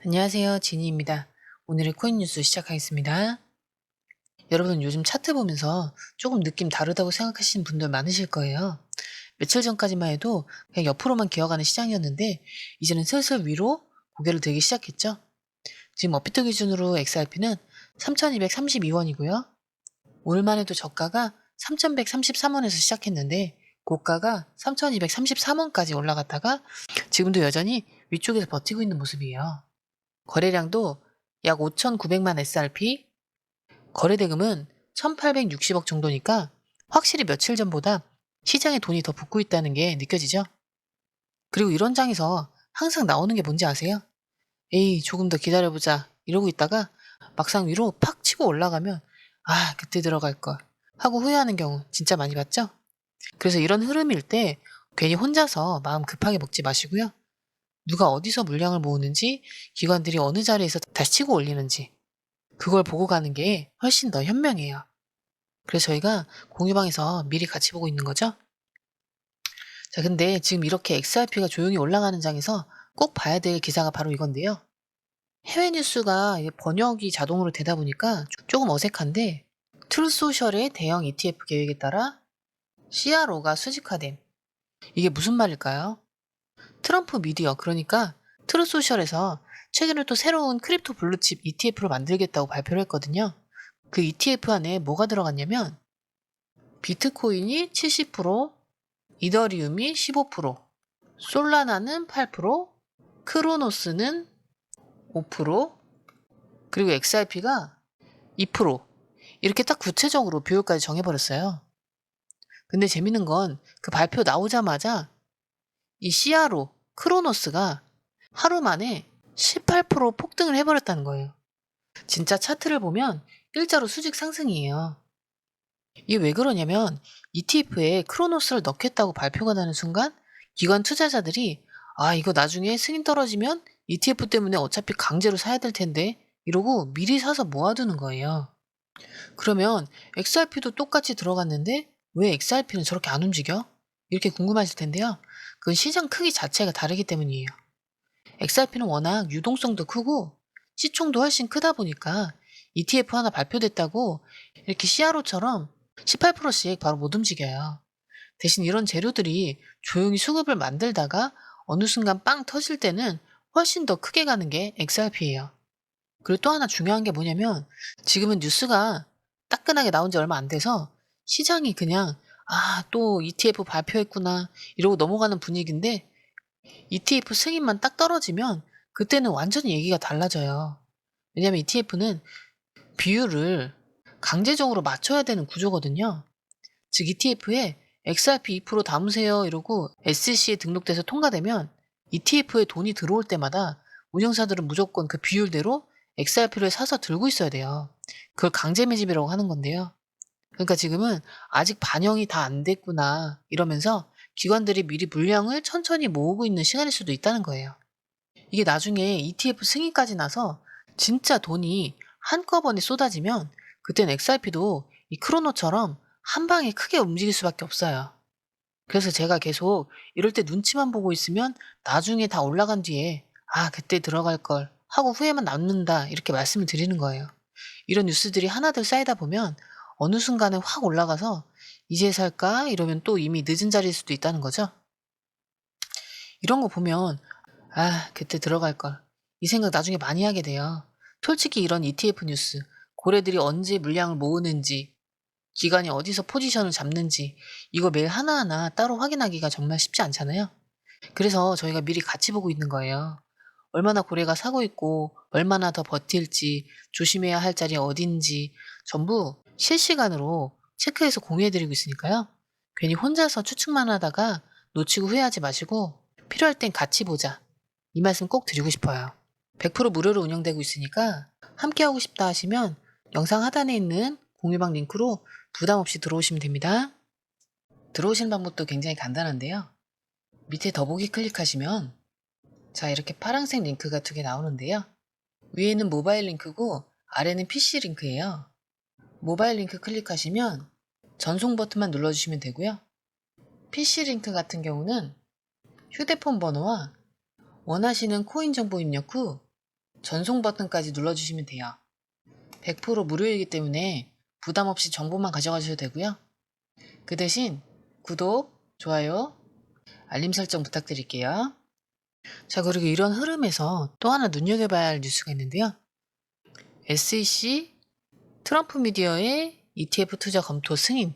안녕하세요. 지니입니다. 오늘의 코인 뉴스 시작하겠습니다. 여러분 요즘 차트 보면서 조금 느낌 다르다고 생각하시는 분들 많으실 거예요. 며칠 전까지만 해도 그냥 옆으로만 기어가는 시장이었는데 이제는 슬슬 위로 고개를 들기 시작했죠. 지금 업비트 기준으로 XRP는 3,232원이고요. 오늘만 해도 저가가 3,133원에서 시작했는데 고가가 3,233원까지 올라갔다가 지금도 여전히 위쪽에서 버티고 있는 모습이에요. 거래량도 약 5,900만 SRP, 거래대금은 1,860억 정도니까 확실히 며칠 전보다 시장에 돈이 더 붙고 있다는 게 느껴지죠? 그리고 이런 장에서 항상 나오는 게 뭔지 아세요? 에이, 조금 더 기다려보자. 이러고 있다가 막상 위로 팍 치고 올라가면 아, 그때 들어갈 걸 하고 후회하는 경우 진짜 많이 봤죠? 그래서 이런 흐름일 때 괜히 혼자서 마음 급하게 먹지 마시고요. 누가 어디서 물량을 모으는지, 기관들이 어느 자리에서 다시 치고 올리는지 그걸 보고 가는 게 훨씬 더 현명해요. 그래서 저희가 공유방에서 미리 같이 보고 있는 거죠. 자, 근데 지금 이렇게 XRP가 조용히 올라가는 장에서 꼭 봐야 될 기사가 바로 이건데요. 해외 뉴스가 번역이 자동으로 되다 보니까 조금 어색한데 트루소셜의 대형 ETF 계획에 따라 CRO가 수직화됨. 이게 무슨 말일까요? 트럼프 미디어, 그러니까 트루소셜에서 최근에 또 새로운 크립토 블루칩 ETF를 만들겠다고 발표를 했거든요. 그 ETF 안에 뭐가 들어갔냐면 비트코인이 70%, 이더리움이 15%, 솔라나는 8%, 크로노스는 5%, 그리고 XRP가 2%, 이렇게 딱 구체적으로 비율까지 정해버렸어요. 근데 재밌는 건 그 발표 나오자마자 이 CRO, 크로노스가 하루 만에 18% 폭등을 해버렸다는 거예요. 진짜 차트를 보면 일자로 수직 상승이에요. 이게 왜 그러냐면 ETF에 크로노스를 넣겠다고 발표가 나는 순간 기관 투자자들이 아, 이거 나중에 승인 떨어지면 ETF 때문에 어차피 강제로 사야 될 텐데 이러고 미리 사서 모아두는 거예요. 그러면 XRP도 똑같이 들어갔는데 왜 XRP는 저렇게 안 움직여? 이렇게 궁금하실 텐데요. 그건 시장 크기 자체가 다르기 때문이에요. XRP는 워낙 유동성도 크고 시총도 훨씬 크다 보니까 ETF 하나 발표됐다고 이렇게 CRO처럼 18%씩 바로 못 움직여요. 대신 이런 재료들이 조용히 수급을 만들다가 어느 순간 빵 터질 때는 훨씬 더 크게 가는 게 XRP예요. 그리고 또 하나 중요한 게 뭐냐면 지금은 뉴스가 따끈하게 나온 지 얼마 안 돼서 시장이 그냥 아, 또 ETF 발표했구나 이러고 넘어가는 분위기인데 ETF 승인만 딱 떨어지면 그때는 완전히 얘기가 달라져요. 왜냐면 ETF는 비율을 강제적으로 맞춰야 되는 구조거든요. 즉 ETF에 XRP 2% 담으세요 이러고 SEC에 등록돼서 통과되면 ETF에 돈이 들어올 때마다 운영사들은 무조건 그 비율대로 XRP를 사서 들고 있어야 돼요. 그걸 강제 매집이라고 하는 건데요. 그러니까 지금은 아직 반영이 다 안 됐구나 이러면서 기관들이 미리 물량을 천천히 모으고 있는 시간일 수도 있다는 거예요. 이게 나중에 ETF 승인까지 나서 진짜 돈이 한꺼번에 쏟아지면 그땐 XRP도 이 크로노처럼 한 방에 크게 움직일 수밖에 없어요. 그래서 제가 계속 이럴 때 눈치만 보고 있으면 나중에 다 올라간 뒤에 아, 그때 들어갈 걸 하고 후회만 남는다 이렇게 말씀을 드리는 거예요. 이런 뉴스들이 하나둘 쌓이다 보면 어느 순간에 확 올라가서 이제 살까 이러면 또 이미 늦은 자리일 수도 있다는 거죠. 이런 거 보면 아, 그때 들어갈 걸. 이 생각 나중에 많이 하게 돼요. 솔직히 이런 ETF 뉴스, 고래들이 언제 물량을 모으는지, 기관이 어디서 포지션을 잡는지, 이거 매일 하나하나 따로 확인하기가 정말 쉽지 않잖아요. 그래서 저희가 미리 같이 보고 있는 거예요. 얼마나 고래가 사고 있고, 얼마나 더 버틸지, 조심해야 할 자리 어딘지, 전부 실시간으로 체크해서 공유해드리고 있으니까요. 괜히 혼자서 추측만 하다가 놓치고 후회하지 마시고, 필요할 땐 같이 보자. 이 말씀 꼭 드리고 싶어요. 100% 무료로 운영되고 있으니까 함께하고 싶다 하시면 영상 하단에 있는 공유방 링크로 부담 없이 들어오시면 됩니다. 들어오시는 방법도 굉장히 간단한데요. 밑에 더보기 클릭하시면 자, 이렇게 파란색 링크가 두 개 나오는데요. 위에는 모바일 링크고 아래는 PC 링크예요. 모바일 링크 클릭하시면 전송 버튼만 눌러주시면 되고요. PC 링크 같은 경우는 휴대폰 번호와 원하시는 코인 정보 입력 후 전송 버튼까지 눌러주시면 돼요. 100% 무료이기 때문에 부담 없이 정보만 가져가셔도 되고요. 그 대신 구독, 좋아요, 알림 설정 부탁드릴게요. 자, 그리고 이런 흐름에서 또 하나 눈여겨봐야 할 뉴스가 있는데요. SEC 트럼프 미디어의 ETF 투자 검토 승인.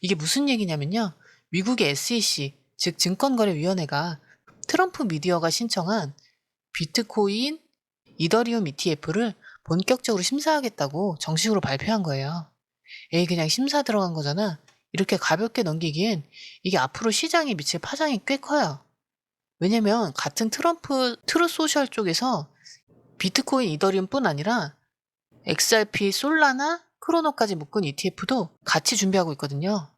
이게 무슨 얘기냐면요. 미국의 SEC, 즉 증권거래위원회가 트럼프 미디어가 신청한 비트코인, 이더리움 ETF를 본격적으로 심사하겠다고 정식으로 발표한 거예요. 에이, 그냥 심사 들어간 거잖아. 이렇게 가볍게 넘기기엔 이게 앞으로 시장에 미칠 파장이 꽤 커요. 왜냐면 같은 트루스 소셜 쪽에서 비트코인, 이더리움뿐 아니라 XRP, 솔라나, 크로노까지 묶은 ETF도 같이 준비하고 있거든요.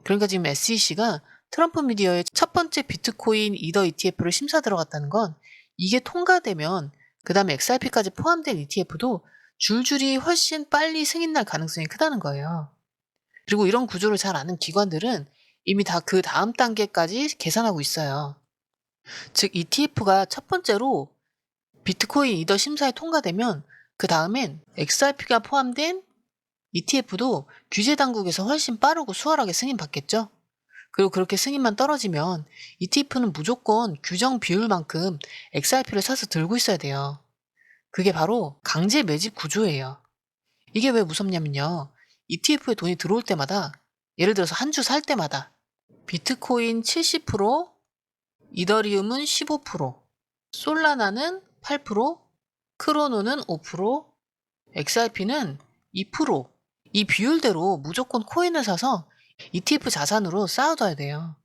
그러니까 지금 SEC가 트럼프 미디어의 첫 번째 비트코인, 이더 ETF를 심사 들어갔다는 건 이게 통과되면 그 다음에 XRP까지 포함된 ETF도 줄줄이 훨씬 빨리 승인 날 가능성이 크다는 거예요. 그리고 이런 구조를 잘 아는 기관들은 이미 다 그 다음 단계까지 계산하고 있어요. 즉 ETF가 첫 번째로 비트코인 이더 심사에 통과되면 그 다음엔 XRP가 포함된 ETF도 규제 당국에서 훨씬 빠르고 수월하게 승인받겠죠. 그리고 그렇게 승인만 떨어지면 ETF는 무조건 규정 비율만큼 XRP를 사서 들고 있어야 돼요. 그게 바로 강제 매집 구조예요. 이게 왜 무섭냐면요. ETF에 돈이 들어올 때마다, 예를 들어서 한 주 살 때마다 비트코인 70%, 이더리움은 15%, 솔라나는 8%, 크로노는 5%, XRP는 2%. 이 비율대로 무조건 코인을 사서 ETF 자산으로 쌓아둬야 돼요.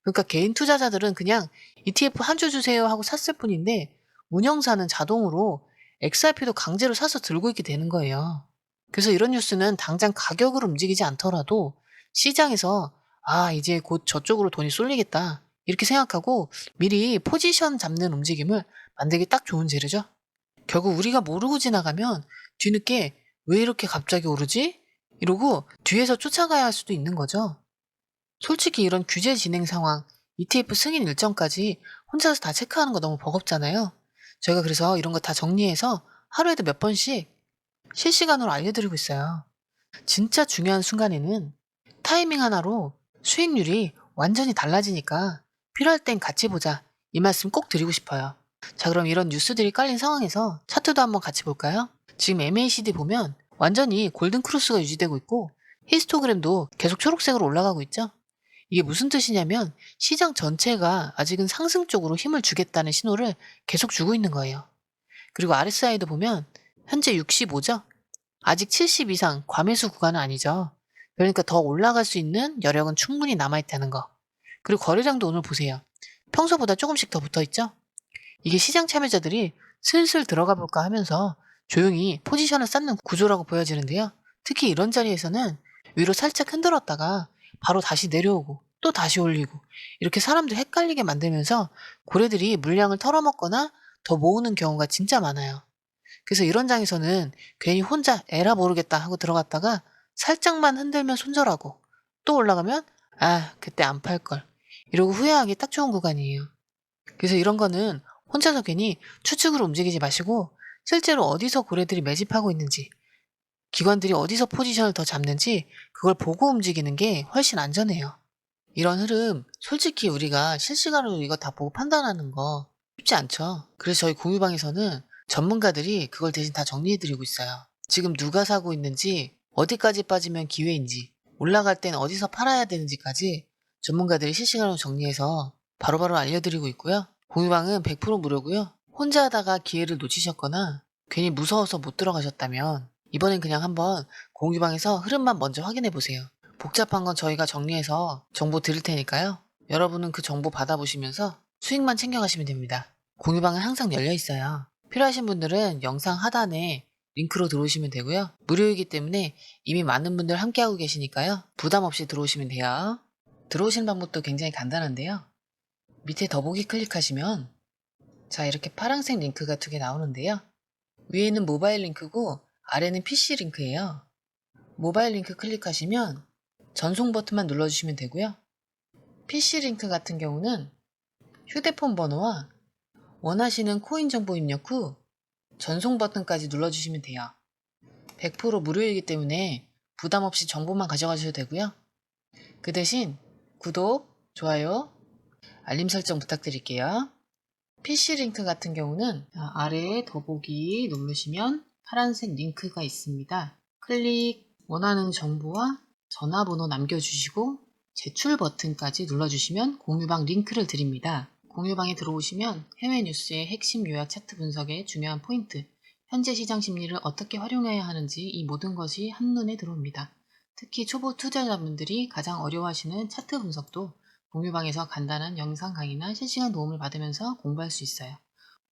그러니까 개인 투자자들은 그냥 ETF 한 주 주세요 하고 샀을 뿐인데 운영사는 자동으로 XRP도 강제로 사서 들고 있게 되는 거예요. 그래서 이런 뉴스는 당장 가격을 움직이지 않더라도 시장에서 이제 곧 저쪽으로 돈이 쏠리겠다 이렇게 생각하고 미리 포지션 잡는 움직임을 만들기 딱 좋은 재료죠. 결국 우리가 모르고 지나가면 뒤늦게 왜 이렇게 갑자기 오르지? 이러고 뒤에서 쫓아가야 할 수도 있는 거죠. 솔직히 이런 규제 진행 상황, ETF 승인 일정까지 혼자서 다 체크하는 거 너무 버겁잖아요. 저희가 그래서 이런 거 다 정리해서 하루에도 몇 번씩 실시간으로 알려드리고 있어요. 진짜 중요한 순간에는 타이밍 하나로 수익률이 완전히 달라지니까 필요할 땐 같이 보자. 이 말씀 꼭 드리고 싶어요. 자, 그럼 이런 뉴스들이 깔린 상황에서 차트도 한번 같이 볼까요? 지금 MACD 보면 완전히 골든 크로스가 유지되고 있고 히스토그램도 계속 초록색으로 올라가고 있죠? 이게 무슨 뜻이냐면 시장 전체가 아직은 상승 쪽으로 힘을 주겠다는 신호를 계속 주고 있는 거예요. 그리고 RSI도 보면 현재 65죠? 아직 70 이상 과매수 구간은 아니죠. 그러니까 더 올라갈 수 있는 여력은 충분히 남아있다는 거. 그리고 거래량도 오늘 보세요. 평소보다 조금씩 더 붙어있죠? 이게 시장 참여자들이 슬슬 들어가 볼까 하면서 조용히 포지션을 쌓는 구조라고 보여지는데요. 특히 이런 자리에서는 위로 살짝 흔들었다가 바로 다시 내려오고 또 다시 올리고 이렇게 사람들 헷갈리게 만들면서 고래들이 물량을 털어먹거나 더 모으는 경우가 진짜 많아요. 그래서 이런 장에서는 괜히 혼자 에라 모르겠다 하고 들어갔다가 살짝만 흔들면 손절하고 또 올라가면 그때 안 팔걸 이러고 후회하기 딱 좋은 구간이에요. 그래서 이런 거는 혼자서 괜히 추측으로 움직이지 마시고 실제로 어디서 고래들이 매집하고 있는지 기관들이 어디서 포지션을 더 잡는지 그걸 보고 움직이는 게 훨씬 안전해요. 이런 흐름 솔직히 우리가 실시간으로 이거 다 보고 판단하는 거 쉽지 않죠. 그래서 저희 공유방에서는 전문가들이 그걸 대신 다 정리해드리고 있어요. 지금 누가 사고 있는지 어디까지 빠지면 기회인지 올라갈 땐 어디서 팔아야 되는지까지 전문가들이 실시간으로 정리해서 바로바로 알려드리고 있고요. 공유방은 100% 무료고요. 혼자 하다가 기회를 놓치셨거나 괜히 무서워서 못 들어가셨다면 이번엔 그냥 한번 공유방에서 흐름만 먼저 확인해 보세요. 복잡한 건 저희가 정리해서 정보 드릴 테니까요. 여러분은 그 정보 받아보시면서 수익만 챙겨가시면 됩니다. 공유방은 항상 열려 있어요. 필요하신 분들은 영상 하단에 링크로 들어오시면 되고요. 무료이기 때문에 이미 많은 분들 함께하고 계시니까요. 부담 없이 들어오시면 돼요. 들어오시는 방법도 굉장히 간단한데요. 밑에 더보기 클릭하시면 자, 이렇게 파란색 링크가 2개 나오는데요. 위에는 모바일 링크고 아래는 PC 링크예요. 모바일 링크 클릭하시면 전송 버튼만 눌러주시면 되고요. PC 링크 같은 경우는 휴대폰 번호와 원하시는 코인 정보 입력 후 전송 버튼까지 눌러주시면 돼요. 100% 무료이기 때문에 부담 없이 정보만 가져가셔도 되고요. 그 대신 구독, 좋아요, 알림 설정 부탁드릴게요. PC 링크 같은 경우는 아래에 더보기 누르시면 파란색 링크가 있습니다. 클릭, 원하는 정보와 전화번호 남겨주시고 제출 버튼까지 눌러주시면 공유방 링크를 드립니다. 공유방에 들어오시면 해외 뉴스의 핵심 요약 차트 분석의 중요한 포인트, 현재 시장 심리를 어떻게 활용해야 하는지 이 모든 것이 한눈에 들어옵니다. 특히 초보 투자자분들이 가장 어려워하시는 차트 분석도 공유방에서 간단한 영상 강의나 실시간 도움을 받으면서 공부할 수 있어요.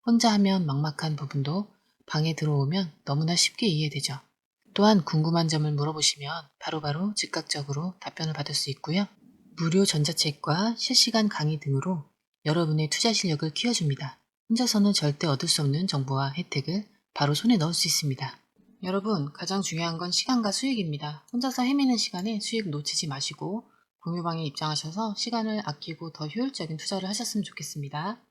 혼자 하면 막막한 부분도 방에 들어오면 너무나 쉽게 이해되죠. 또한 궁금한 점을 물어보시면 바로바로 즉각적으로 답변을 받을 수 있고요. 무료 전자책과 실시간 강의 등으로 여러분의 투자 실력을 키워줍니다. 혼자서는 절대 얻을 수 없는 정보와 혜택을 바로 손에 넣을 수 있습니다. 여러분, 가장 중요한 건 시간과 수익입니다. 혼자서 헤매는 시간에 수익 놓치지 마시고 공유방에 입장하셔서 시간을 아끼고 더 효율적인 투자를 하셨으면 좋겠습니다.